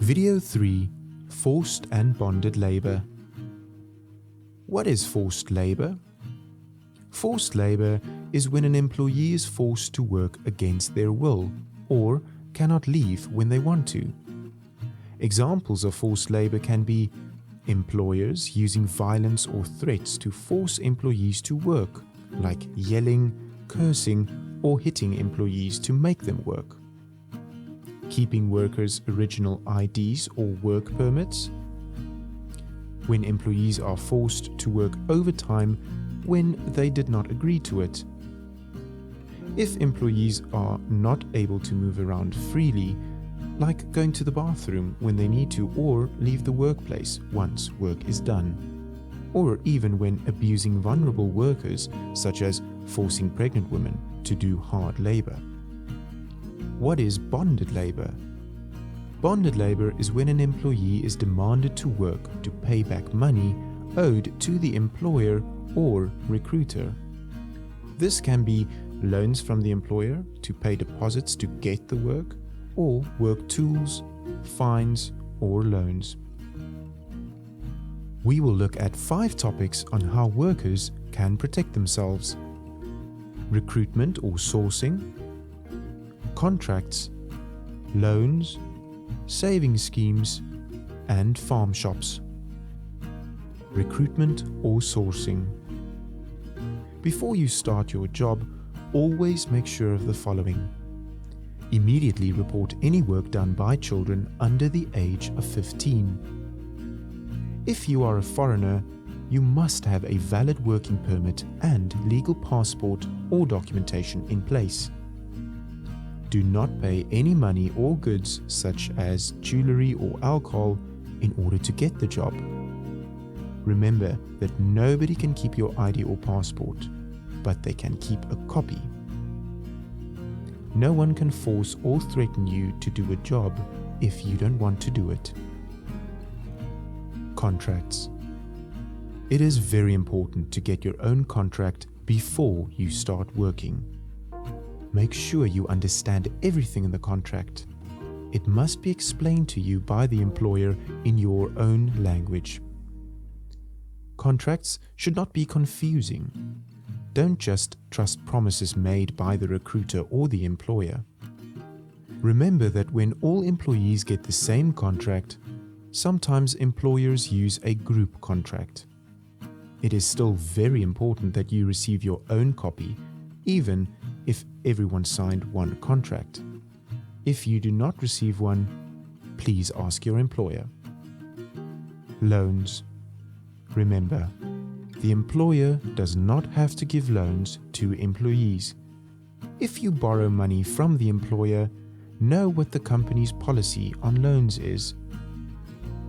Video 3: Forced and Bonded Labor. What is forced labor? Forced labor is when an employee is forced to work against their will or cannot leave when they want to. Examples of forced labor can be employers using violence or threats to force employees to work, like yelling, cursing, or hitting employees to make them work. Keeping workers' original IDs or work permits. When employees are forced to work overtime when they did not agree to it. If employees are not able to move around freely, like going to the bathroom when they need to or leave the workplace once work is done. Or even when abusing vulnerable workers, such as forcing pregnant women to do hard labor. What is bonded labor? Bonded labor is when an employee is demanded to work to pay back money owed to the employer or recruiter. This can be loans from the employer to pay deposits to get the work, or work tools, fines, or loans. We will look at 5 topics on how workers can protect themselves: recruitment or sourcing, contracts, loans, savings schemes, and farm shops. Recruitment or sourcing. Before you start your job, always make sure of the following. Immediately report any work done by children under the age of 15. If you are a foreigner, you must have a valid working permit and legal passport or documentation in place. Do not pay any money or goods such as jewelry or alcohol in order to get the job. Remember that nobody can keep your ID or passport, but they can keep a copy. No one can force or threaten you to do a job if you don't want to do it. Contracts. It is very important to get your own contract before you start working. Make sure you understand everything in the contract. It must be explained to you by the employer in your own language. Contracts should not be confusing. Don't just trust promises made by the recruiter or the employer. Remember that when all employees get the same contract, sometimes employers use a group contract. It is still very important that you receive your own copy, even if everyone signed one contract. If you do not receive one, please ask your employer. Loans. Remember, the employer does not have to give loans to employees. If you borrow money from the employer, know what the company's policy on loans is.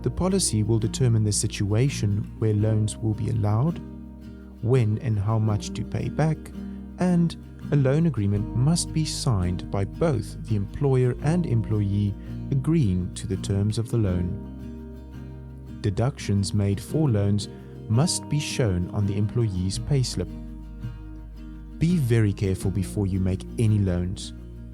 The policy will determine the situation where loans will be allowed, when and how much to pay back, and a loan agreement must be signed by both the employer and employee agreeing to the terms of the loan. Deductions made for loans must be shown on the employee's payslip. Be very careful before you make any loans.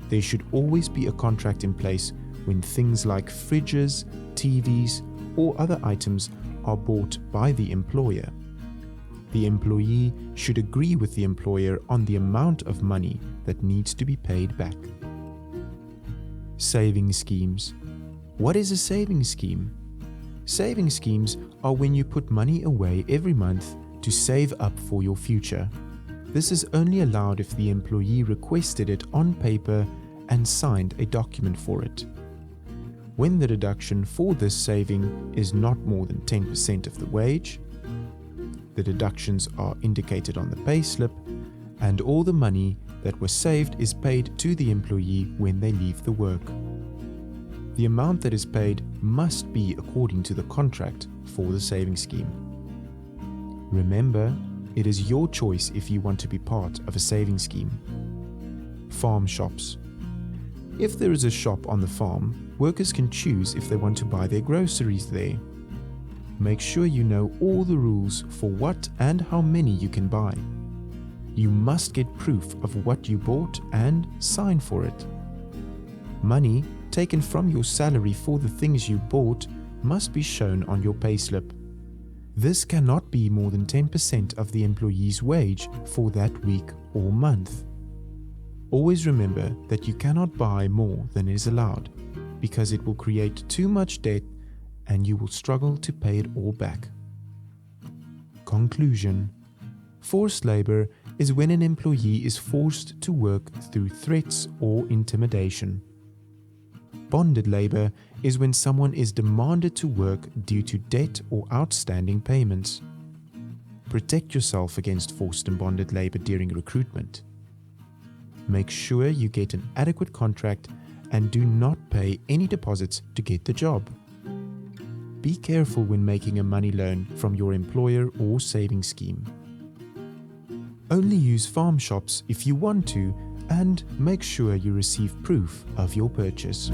There should always be a contract in place when things like fridges, TVs, or other items are bought by the employer. The employee should agree with the employer on the amount of money that needs to be paid back. Saving schemes. What is a saving scheme? Saving schemes are when you put money away every month to save up for your future. This is only allowed if the employee requested it on paper and signed a document for it. When the deduction for this saving is not more than 10% of the wage, the deductions are indicated on the payslip, and all the money that was saved is paid to the employee when they leave the work. The amount that is paid must be according to the contract for the savings scheme. Remember, it is your choice if you want to be part of a savings scheme. Farm shops. If there is a shop on the farm, workers can choose if they want to buy their groceries there. Make sure you know all the rules for what and how many you can buy. You must get proof of what you bought and sign for it. Money taken from your salary for the things you bought must be shown on your payslip. This cannot be more than 10% of the employee's wage for that week or month. Always remember that you cannot buy more than is allowed, because it will create too much debt and you will struggle to pay it all back. Conclusion: forced labor is when an employee is forced to work through threats or intimidation. Bonded labor is when someone is demanded to work due to debt or outstanding payments. Protect yourself against forced and bonded labor during recruitment. Make sure you get an adequate contract and do not pay any deposits to get the job. Be careful when making a money loan from your employer or savings scheme. Only use farm shops if you want to, and make sure you receive proof of your purchase.